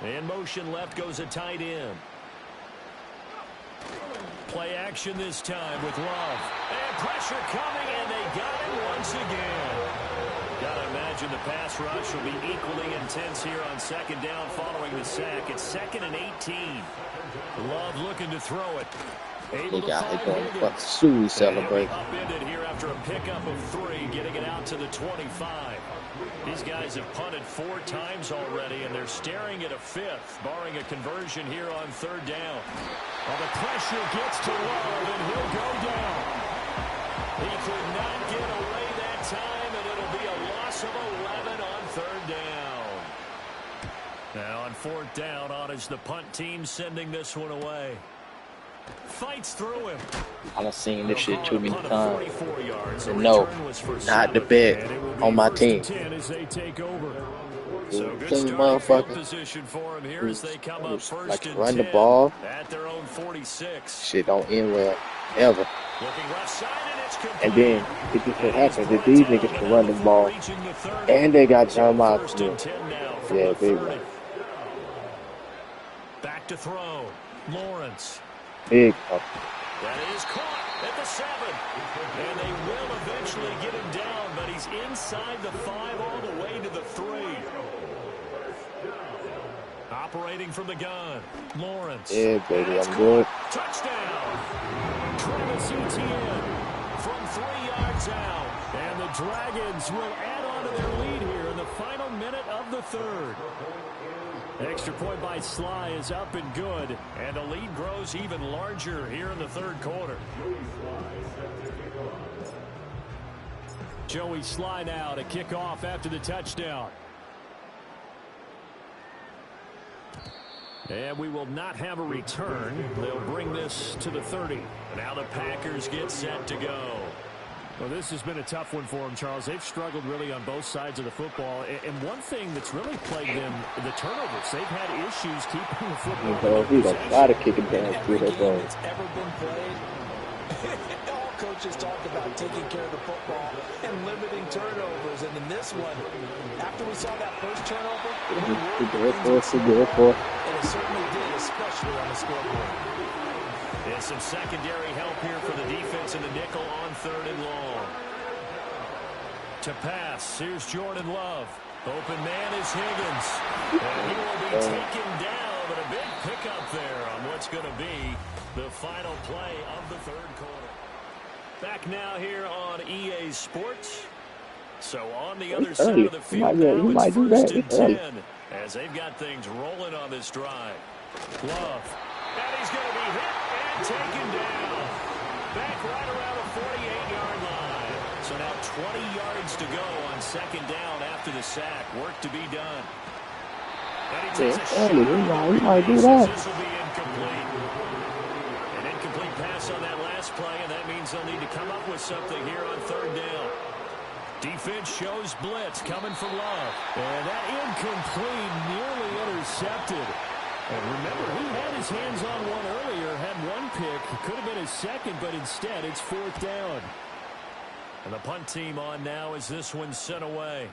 In motion left goes a tight end. Play action this time with Love. And pressure coming, and they got him once again. Gotta imagine the pass rush will be equally intense here on second down following the sack. It's 2nd and 18. Love looking to throw it. They got it going. Fuck Suey celebrate. Upended here after a pickup of 3, getting it out to the 25. These guys have punted 4 times already, and they're staring at a 5th, barring a conversion here on 3rd down. Well, the pressure gets to Love, and he'll go down. He could not get away that time, and it'll be a loss of 11 on 3rd down. Now on 4th down, on is the punt team sending this one away. Fights through him. I've seen this shit too many times. And no, not the bet on my team. So good motherfucker position for him here as they come up first like and run the 10 ball. At their own 46. Shit don't end well ever. Looking left side, and it's complete. And then it just so happens that these niggas can run the ball, and they got Jeremiah Smith. Yeah, big one. Back to throw. Lawrence. Big. That is caught at the 7. And they will eventually get him down, but he's inside the 5 all the way to the 3. Operating from the gun. Lawrence. Yeah, baby, I'm good. Touchdown. Travis Etienne from 3 yards out. And the Dragons will add on to their lead here in the final minute of the 3rd. Extra point by Sly is up and good, and the lead grows even larger here in the 3rd quarter. Joey Sly now to kick off after the touchdown. And we will not have a return. They'll bring this to the 30. Now the Packers get set to go. Well, this has been a tough one for them, Charles. They've struggled really on both sides of the football. And one thing that's really plagued them, the turnovers. They've had issues keeping the football. He's a lot of kicking down through that ball. It's ever been played. All coaches talk about taking care of the football and limiting turnovers. And in this one, after we saw that first turnover, Good for. and it certainly did, especially on the scoreboard. And some secondary help here for the defense in the nickel on 3rd and long. To pass, here's Jordan Love. Open man is Higgins. And he will be taken down, but a big pickup there on what's going to be the final play of the 3rd quarter. Back now here on EA Sports. So on the other side of the field now, it's 1st and 10 as they've got things rolling on this drive. Love. And he's going to be hit and taken down. Back right around the 48-yard line. So now 20 yards to go on second down after the sack. Work to be done. And he takes a shot. We might do that. This will be incomplete. An incomplete pass on that last play, and that means they'll need to come up with something here on third down. Defense shows blitz coming from Love. And that incomplete, nearly intercepted. And remember, he had his hands on one earlier, had one pick. Could have been his second, but instead it's fourth down. And the punt team on now as this one's sent away.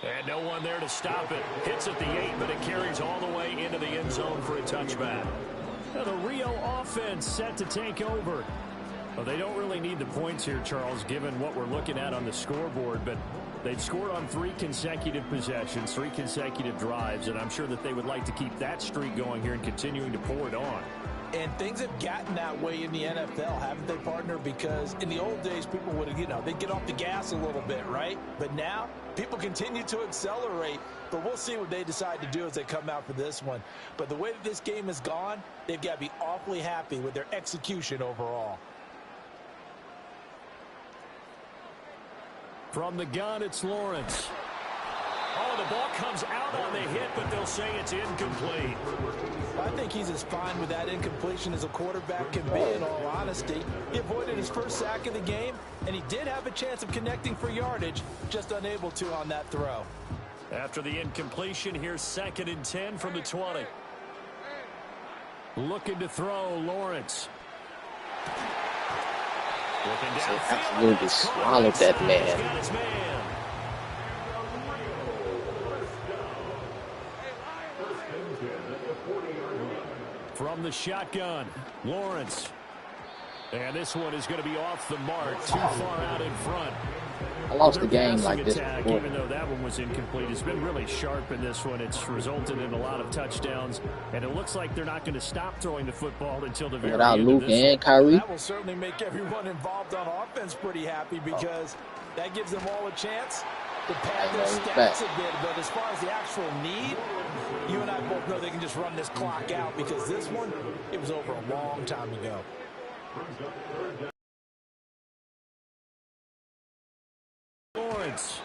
And no one there to stop it. Hits at the 8, but it carries all the way into the end zone for a touchback. Now the Rio offense set to take over. Well, they don't really need the points here, Charles, given what we're looking at on the scoreboard, but they've scored on 3 consecutive possessions, 3 consecutive drives, and I'm sure that they would like to keep that streak going here and continuing to pour it on. And things have gotten that way in the NFL, haven't they, partner? Because in the old days, people would, they'd get off the gas a little bit, right? But now, people continue to accelerate. But we'll see what they decide to do as they come out for this one. But the way that this game has gone, they've got to be awfully happy with their execution overall. From the gun, it's Lawrence. Oh, the ball comes out on the hit, but they'll say it's incomplete. I think he's as fine with that incompletion as a quarterback can be, in all honesty. He avoided his first sack of the game, and he did have a chance of connecting for yardage, just unable to on that throw. After the incompletion, here's 2nd and 10 from the 20. Looking to throw, Lawrence. Absolutely swallowed that man. From the shotgun, Lawrence. And this one is going to be off the mark, too far out in front. I lost the game like this attack, before. even though that one was incomplete. It's been really sharp in this one. It's resulted in a lot of touchdowns, and it looks like they're not going to stop throwing the football until the very Without end Luke of this and Kyrie. That will certainly make everyone involved on offense pretty happy, because that gives them all a chance to pad their stats a bit. But as far as the actual need, you and I both know they can just run this clock out, because this one, it was over a long time ago. Lawrence.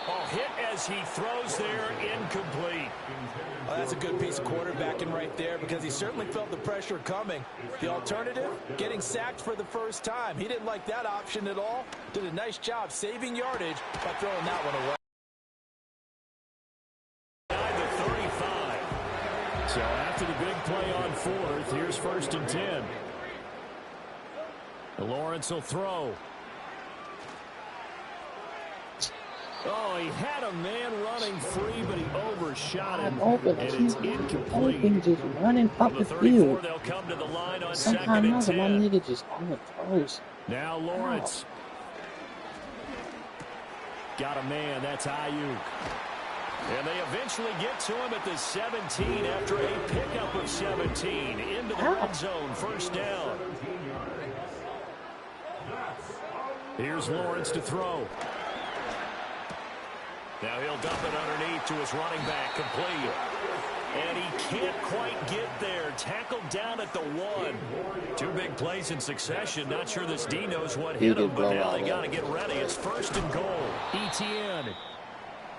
Oh, hit as he throws there, incomplete. Well, that's a good piece of quarterbacking right there, because he certainly felt the pressure coming. The alternative, getting sacked for the first time. He didn't like that option at all. Did a nice job saving yardage by throwing that one away. So after the big play on 4th, here's 1st and 10. Lawrence will throw. Oh, he had a man running free, but he overshot him, and it's incomplete. Just running up From the the 34, field. they'll come to the line on Somehow 2nd and another, 10. my nigga just overthrows. Now Lawrence. Got a man, that's Ayuk. And they eventually get to him at the 17 after a pickup of 17 into the red zone, 1st down. Here's Lawrence to throw. Now he'll dump it underneath to his running back, complete. And he can't quite get there. Tackled down at the 1. 2 big plays in succession. Not sure this D knows what hit him, but now they got to get ready. It's 1st and goal. ETN.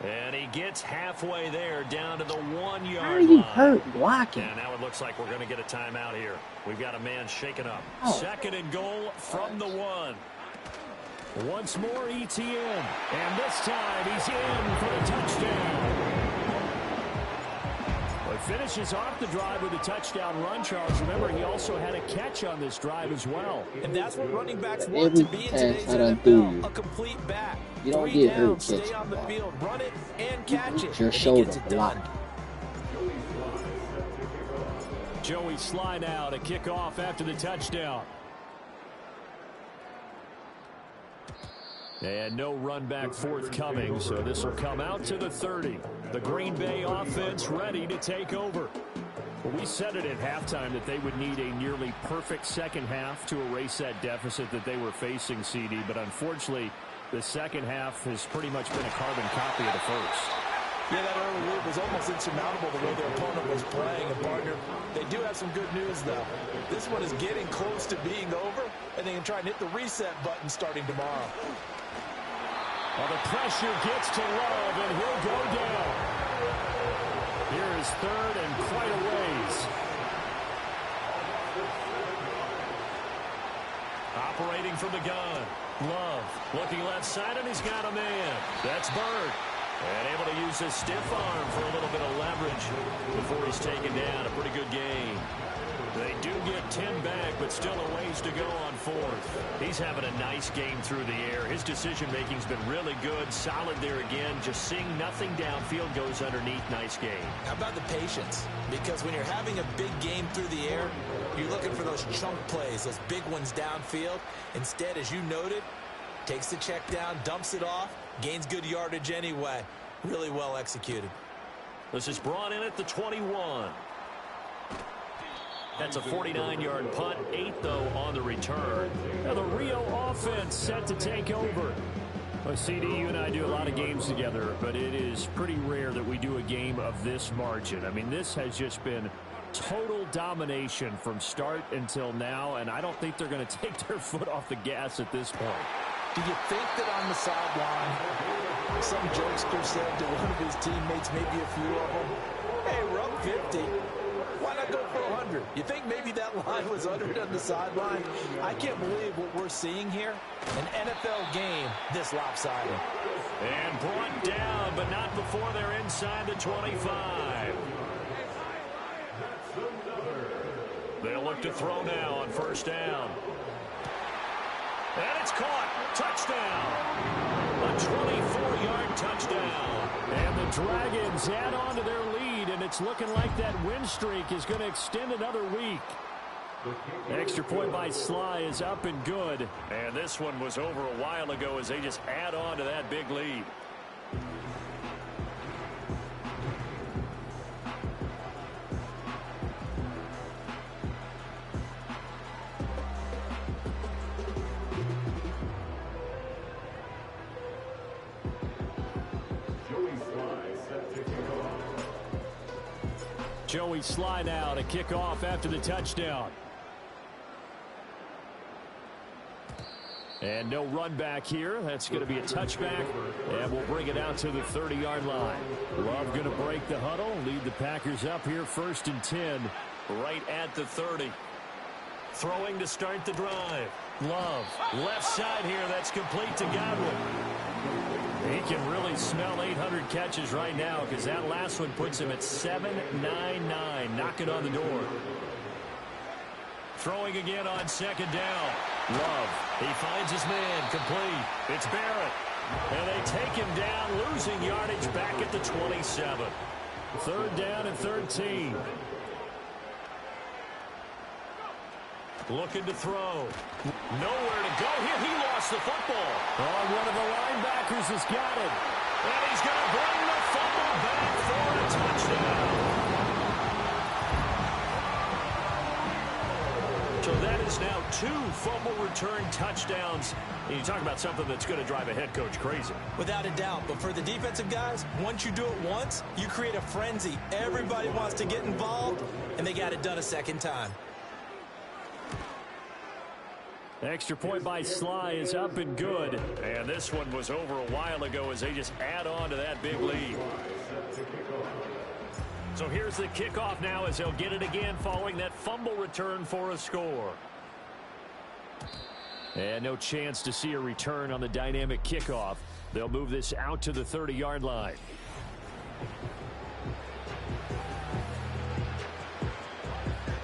And he gets halfway there, down to the 1-yard line. How are you hurt blocking? And now it looks like we're going to get a timeout here. We've got a man shaken up. 2nd and goal from the 1. Once more, ETN. And this time, he's in for a touchdown. Well, he finishes off the drive with a touchdown run, Charles. Remember, he also had a catch on this drive as well. And that's what running backs want to be in today's NFL, a complete back. You don't 3 get hurt down, stay catching on the the ball. field, run it, and catch it. Your and shoulder he gets it done. Joey slide out, a kickoff after the touchdown. And no run back forthcoming, so this will come out to the 30. The Green Bay offense ready to take over. Well, we said it at halftime that they would need a nearly perfect second half to erase that deficit that they were facing, CD, but unfortunately, the second half has pretty much been a carbon copy of the first. Yeah, that early lead was almost insurmountable the way their opponent was playing. And, partner, they do have some good news, though. This one is getting close to being over, and they can try and hit the reset button starting tomorrow. Well, the pressure gets to Love, and he'll go down. Here is third and quite a ways. Operating from the gun. Love looking left side, and he's got a man. That's Bird. And able to use his stiff arm for a little bit of leverage before he's taken down. A pretty good game. They do get 10 back, but still a ways to go on fourth. He's having a nice game through the air. His decision-making's been really good. Solid there again. Just seeing nothing downfield goes underneath. Nice game. How about the patience? Because when you're having a big game through the air, you're looking for those chunk plays, those big ones downfield. Instead, as you noted, takes the check down, dumps it off, gains good yardage anyway. Really well executed. This is brought in at the 21. That's a 49-yard punt, 8, though, on the return. Now the Rio offense set to take over. Well, CD, you and I do a lot of games together, but it is pretty rare that we do a game of this margin. I mean, this has just been total domination from start until now, and I don't think they're going to take their foot off the gas at this point. Do you think that on the sideline, some jokester said to one of his teammates, maybe a few of them, hey, we're up 50. Why not go for 100? You think maybe that line was uttered on the sideline? I can't believe what we're seeing here. An NFL game this lopsided. And brought down, but not before they're inside the 25. They'll look to throw now on first down. And it's caught. Touchdown. A 24-yard touchdown. And the Dragons add on to their lead, and it's looking like that win streak is going to extend another week. Extra point by Sly is up and good. And this one was over a while ago as they just add on to that big lead. Joey Sly now to kick off after the touchdown. And no run back here. That's going to be a touchback. And we'll bring it out to the 30-yard line. Love going to break the huddle. Lead the Packers up here first and 10. Right at the 30. Throwing to start the drive. Love. Left side here. That's complete to Godwin. He can really smell 800 catches right now because that last one puts him at 799, knocking on the door. Throwing again on second down. Love. He finds his man. Complete. It's Barrett. And they take him down, losing yardage back at the 27. Third down and 13. Looking to throw. Nowhere to go here. He lost the football. Oh, one of the linebackers has got it. And he's going to bring the football back for a touchdown. So that is now 2 fumble return touchdowns. And you talk about something that's going to drive a head coach crazy. Without a doubt. But for the defensive guys, once you do it once, you create a frenzy. Everybody wants to get involved, and they got it done a second time. Extra point by Sly is up and good. And this one was over a while ago as they just add on to that big lead. So here's the kickoff now as they'll get it again following that fumble return for a score. And no chance to see a return on the dynamic kickoff. They'll move this out to the 30-yard line.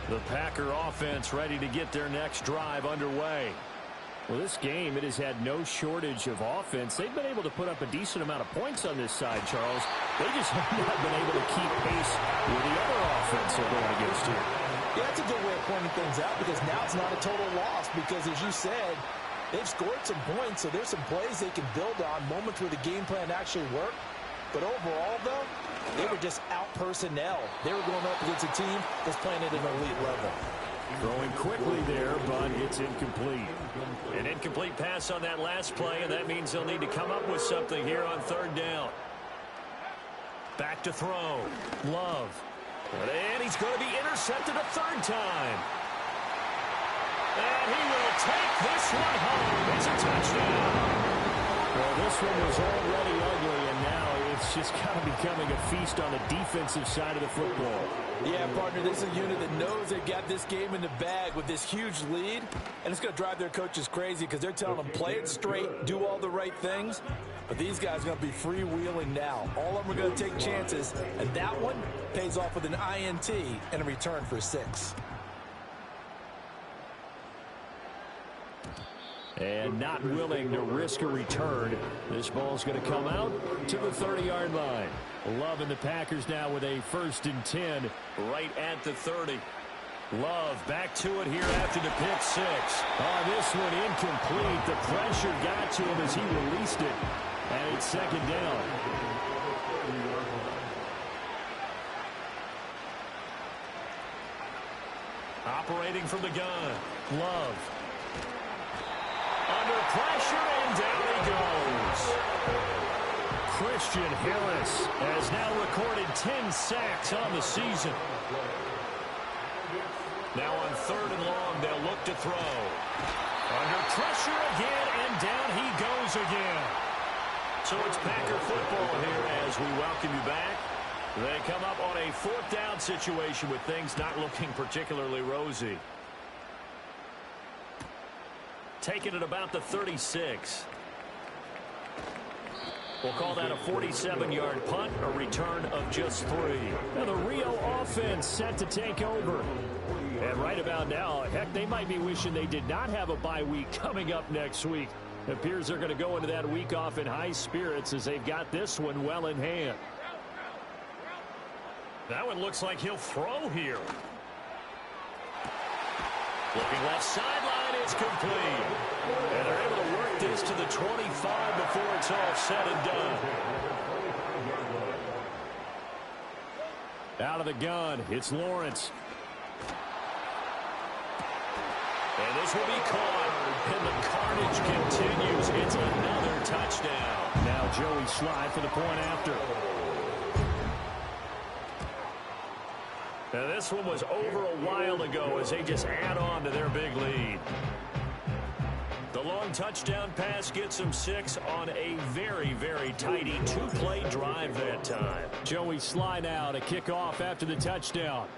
The Packer offense ready to get their next drive underway. Well, this game, it has had no shortage of offense. They've been able to put up a decent amount of points on this side, Charles. They just have not been able to keep pace with the other offense they're going against here. Yeah, that's a good way of pointing things out because now it's not a total loss because, as you said, they've scored some points, so there's some plays they can build on, moments where the game plan actually worked. But overall, though, they were just out-personnel. They were going up against a team that's playing at an elite level. Throwing quickly there, but it's incomplete. An incomplete pass on that last play, and that means they'll need to come up with something here on third down. Back to throw. Love. And he's going to be intercepted a third time. And he will take this one home. It's a touchdown. Well, this one was already ugly, and now it's just kind of becoming a feast on the defensive side of the football. Yeah, partner, this is a unit that knows they've got this game in the bag with this huge lead, and it's going to drive their coaches crazy because they're telling them play it straight, do all the right things, but these guys are going to be freewheeling now. All of them are going to take chances, and that one pays off with an INT and a return for 6. And not willing to risk a return. This ball's going to come out to the 30-yard line. Love and the Packers now with a 1st and 10 right at the 30. Love back to it here after the pick 6. Oh, this one incomplete. The pressure got to him as he released it. And it's 2nd down. Operating from the gun. Love. Under pressure, and down he goes. Christian Harris has now recorded 10 sacks on the season. Now on 3rd and long, they'll look to throw. Under pressure again, and down he goes again. So it's Packer football here as we welcome you back. They come up on a 4th down situation with things not looking particularly rosy. Taking it about the 36. We'll call that a 47-yard punt, a return of just 3. Now the Rio offense set to take over. And right about now, heck, they might be wishing they did not have a bye week coming up next week. It appears they're going to go into that week off in high spirits as they've got this one well in hand. That one looks like he'll throw here. Looking left sideline, it's complete. And they're able to work this to the 25 before it's all said and done. Out of the gun, it's Lawrence. And this will be caught. And the carnage continues. It's another touchdown. Now Joey Slide for the point after. Now this one was over a while ago as they just add on to their big lead. The long touchdown pass gets them 6 on a very, very tidy 2-play drive that time. Joey Slide now to kick off after the touchdown.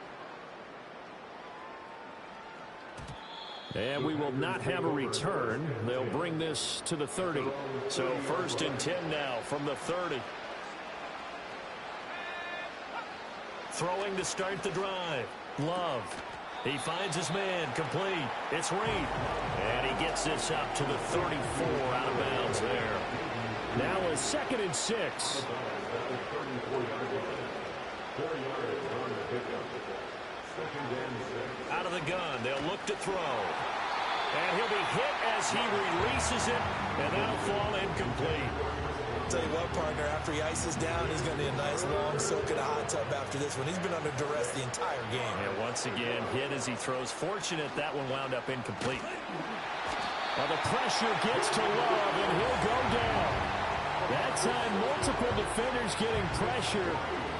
And we will not have a return. They'll bring this to the 30. So 1st and 10 now from the 30. Throwing to start the drive. Love. He finds his man. Complete. It's Reed. And he gets this up to the 34 out of bounds there. Now a 2nd and 6. Out of the gun. They'll look to throw. And he'll be hit as he releases it. And that'll fall incomplete. Tell you what, partner, after he ices down, he's going to need a nice long soak in a hot tub after this one. He's been under duress the entire game. And once again, hit as he throws. Fortunate that one wound up incomplete. Well, the pressure gets to Love, and he'll go down. That time, multiple defenders getting pressure,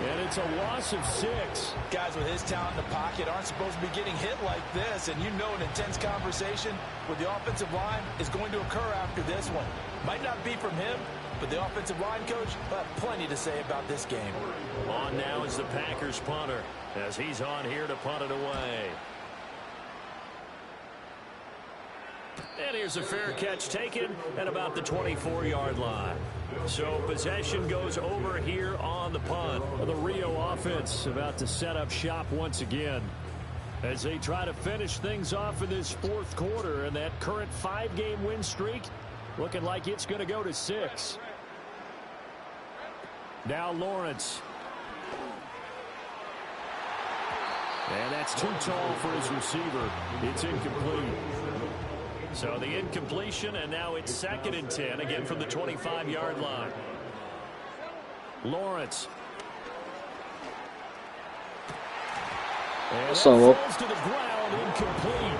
and it's a loss of 6. Guys with his talent in the pocket aren't supposed to be getting hit like this, and you know an intense conversation with the offensive line is going to occur after this one. Might not be from him, but the offensive line coach will have plenty to say about this game. On now is the Packers punter as he's on here to punt it away. And here's a fair catch taken at about the 24-yard line. So possession goes over here on the punt. The Rio offense about to set up shop once again as they try to finish things off in this 4th quarter, and that current 5-game win streak looking like it's going to go to 6. Now Lawrence. And that's too tall for his receiver. It's incomplete. So the incompletion, and now it's 2nd and 10, again from the 25-yard line. Lawrence. And so falls to the ground, incomplete.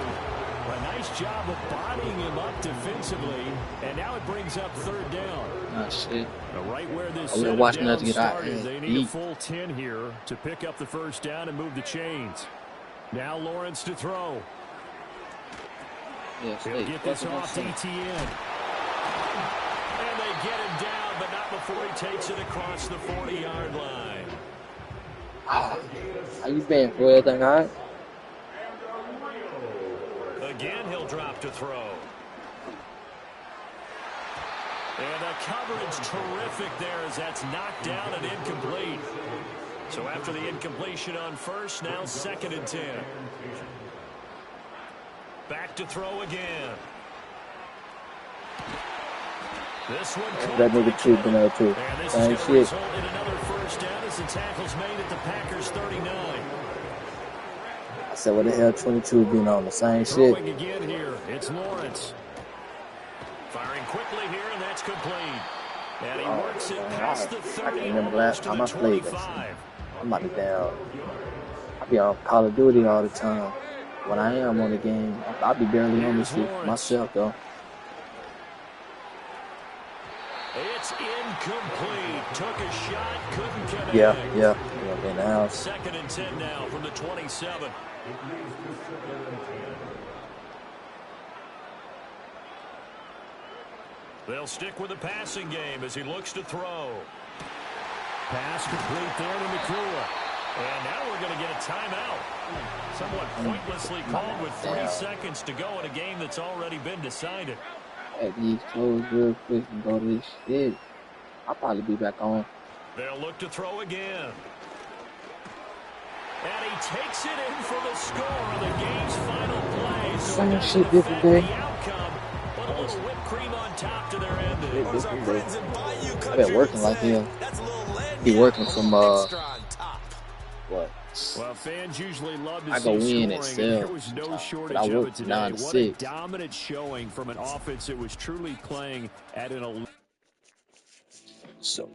A nice job of bodying him up defensively, and now it brings up third down. Ah, shit. Right where this I was set watching that down to get out. started, they need a full 10 here to pick up the first down and move the chains. Now Lawrence to throw. Yes, He'll get this off to ETN. And they get him down, but not before he takes it across the 40-yard line. How you been for everything, all right? Again, he'll drop to throw. And the coverage terrific there as that's knocked down and incomplete. So after the incompletion on first, now 2nd and 10. Back to throw again. This one that nigga too, you know, too. And this Same is shit. going to result in another first down as the tackle's made at the Packers 39. I said, what the hell 22 been on the same shit? Throwing again here. It's Lawrence. Firing quickly here, and that's complete. And he works it past the 30, I can remember last time I to the played this. 25. I'm about to down. I be on Call of Duty all the time. When I am on the game, I'll be barely on this shit myself, though. It's incomplete. Took a shot, couldn't connect. Yeah, in the house. 2nd and 10 now from the 27. They'll stick with the passing game as he looks to throw. Pass complete there to McClure. And now we're going to get a timeout. Somewhat pointlessly called with 3 seconds to go in a game that's already been decided. At these close real quick and go to this shit. I'll probably be back on. They'll look to throw again. And he takes it in for the score on the game's final play. So Same shit different day. the outcome, but a little whipped cream on top to their ending. Different day. I've been working like him. Be working from what? Well, fans usually love to I see go win scoring, at and 7. there was no shortage I of work it today. 9 to What a 6. dominant showing from an offense that was truly playing at an elite. So